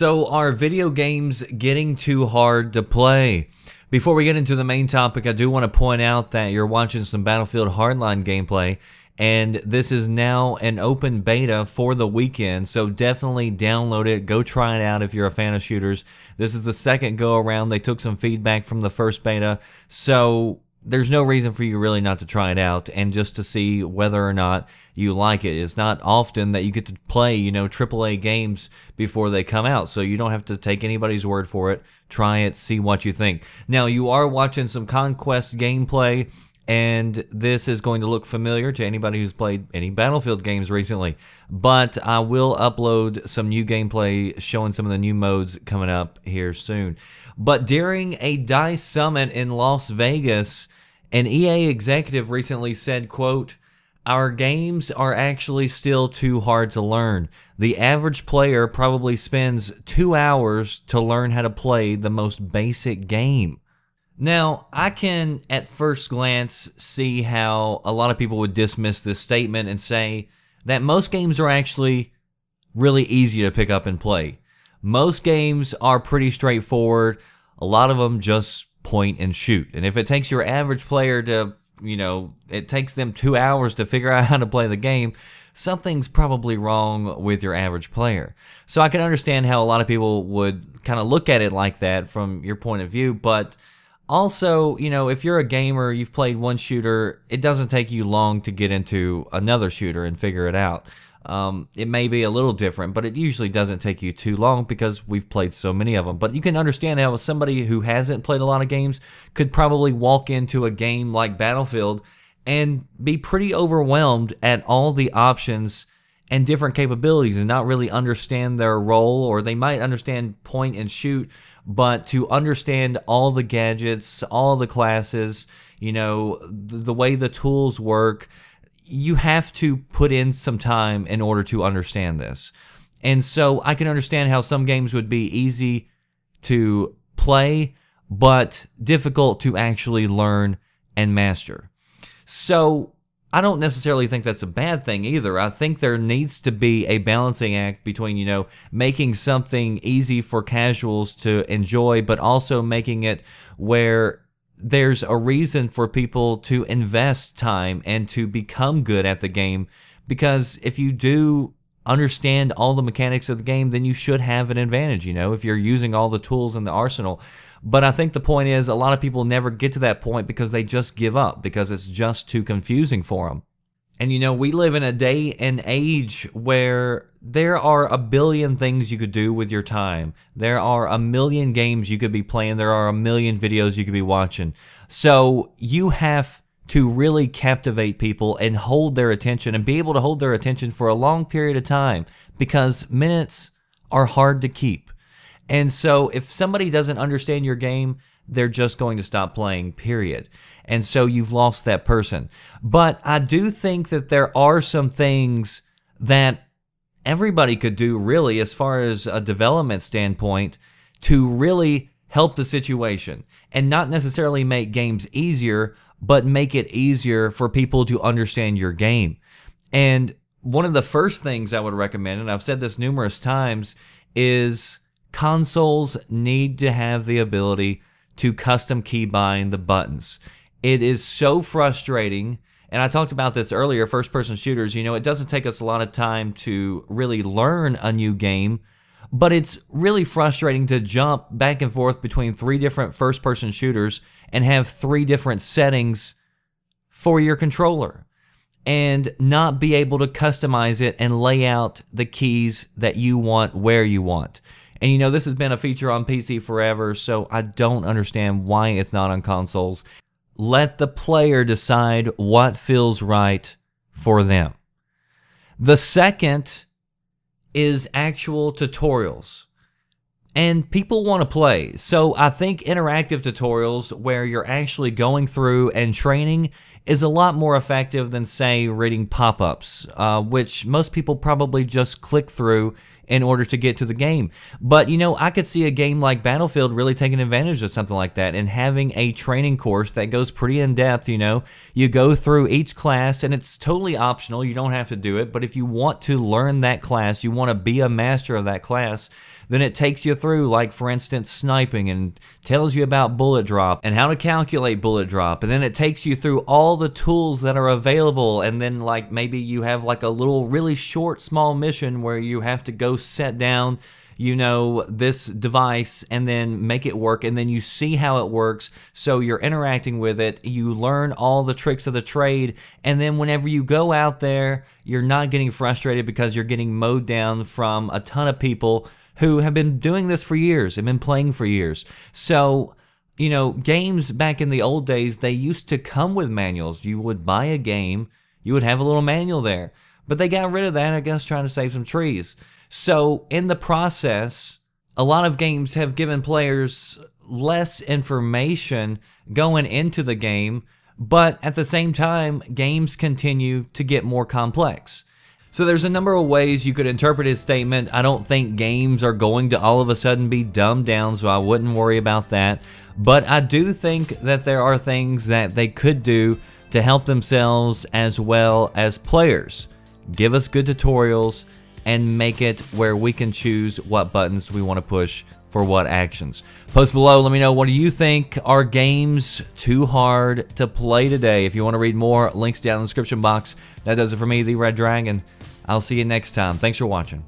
So are video games getting too hard to play? Before we get into the main topic, I do want to point out that you're watching some Battlefield Hardline gameplay, and this is now an open beta for the weekend, so definitely download it. Go try it out if you're a fan of shooters. This is the second go around. They took some feedback from the first beta, so there's no reason for you really not to try it out and just to see whether or not you like it. It's not often that you get to play, AAA games before they come out, so you don't have to take anybody's word for it. Try it, see what you think. Now, you are watching some Conquest gameplay, and this is going to look familiar to anybody who's played any Battlefield games recently, but I will upload some new gameplay showing some of the new modes coming up here soon. But during a DICE summit in Las Vegas, an EA executive recently said, quote, "Our games are actually still too hard to learn. The average player probably spends 2 hours to learn how to play the most basic game." Now, I can at first glance see how a lot of people would dismiss this statement and say that most games are actually really easy to pick up and play. Most games are pretty straightforward. A lot of them just point and shoot. And if it takes your average player to, it takes them 2 hours to figure out how to play the game, something's probably wrong with your average player. So I can understand how a lot of people would kind of look at it like that from your point of view, but also, if you're a gamer, you've played one shooter, it doesn't take you long to get into another shooter and figure it out. It may be a little different, but it usually doesn't take you too long because we've played so many of them. But you can understand how somebody who hasn't played a lot of games could probably walk into a game like Battlefield and be pretty overwhelmed at all the options and different capabilities and not really understand their role, or they might understand point and shoot, but to understand all the gadgets, all the classes, the way the tools work, you have to put in some time in order to understand this. And so I can understand how some games would be easy to play, but difficult to actually learn and master. So I don't necessarily think that's a bad thing either. I think there needs to be a balancing act between, making something easy for casuals to enjoy, but also making it where there's a reason for people to invest time and to become good at the game, because if you do understand all the mechanics of the game, then you should have an advantage, if you're using all the tools in the arsenal. But I think the point is a lot of people never get to that point because they just give up because it's just too confusing for them. And we live in a day and age where there are a billion things you could do with your time. There are a million games you could be playing. There are a million videos you could be watching. So you have to really captivate people and hold their attention and be able to hold their attention for a long period of time, because minutes are hard to keep. And so if somebody doesn't understand your game, they're just going to stop playing, period. And so you've lost that person. But I do think that there are some things that everybody could do, really, as far as a development standpoint, to really help the situation. And not necessarily make games easier, but make it easier for people to understand your game. And one of the first things I would recommend, and I've said this numerous times, is consoles need to have the ability to custom keybind the buttons. It is so frustrating, and I talked about this earlier, first-person shooters, it doesn't take us a lot of time to really learn a new game, but it's really frustrating to jump back and forth between 3 different first-person shooters and have 3 different settings for your controller and not be able to customize it and lay out the keys that you want where you want. And this has been a feature on PC forever, so I don't understand why it's not on consoles. Let the player decide what feels right for them. The second is actual tutorials. And people want to play. So I think interactive tutorials where you're actually going through and training is a lot more effective than, say, reading pop-ups, which most people probably just click through in order to get to the game. But, I could see a game like Battlefield really taking advantage of something like that and having a training course that goes pretty in-depth, You go through each class, and it's totally optional. You don't have to do it. But if you want to learn that class, you want to be a master of that class, Then it takes you through, like for instance, sniping, and tells you about bullet drop and how to calculate bullet drop. And then it takes you through all the tools that are available. And then like maybe you have like a little really short, small mission where you have to go set down, you know, this device and then make it work, and then you see how it works, so you're interacting with it, you learn all the tricks of the trade, and then whenever you go out there, you're not getting frustrated because you're getting mowed down from a ton of people who have been doing this for years and been playing for years. So, you know, games back in the old days, they used to come with manuals. You would buy a game, you would have a little manual there, but they got rid of that, I guess, trying to save some trees. So in the process, a lot of games have given players less information going into the game, but at the same time, games continue to get more complex. So there's a number of ways you could interpret his statement. I don't think games are going to all of a sudden be dumbed down, so I wouldn't worry about that. But I do think that there are things that they could do to help themselves as well as players. Give us good tutorials and make it where we can choose what buttons we want to push for what actions. Post below, let me know, what do you think? Are games too hard to play today? If you want to read more, links down in the description box. That does it for me, the Red Dragon. I'll see you next time. Thanks for watching.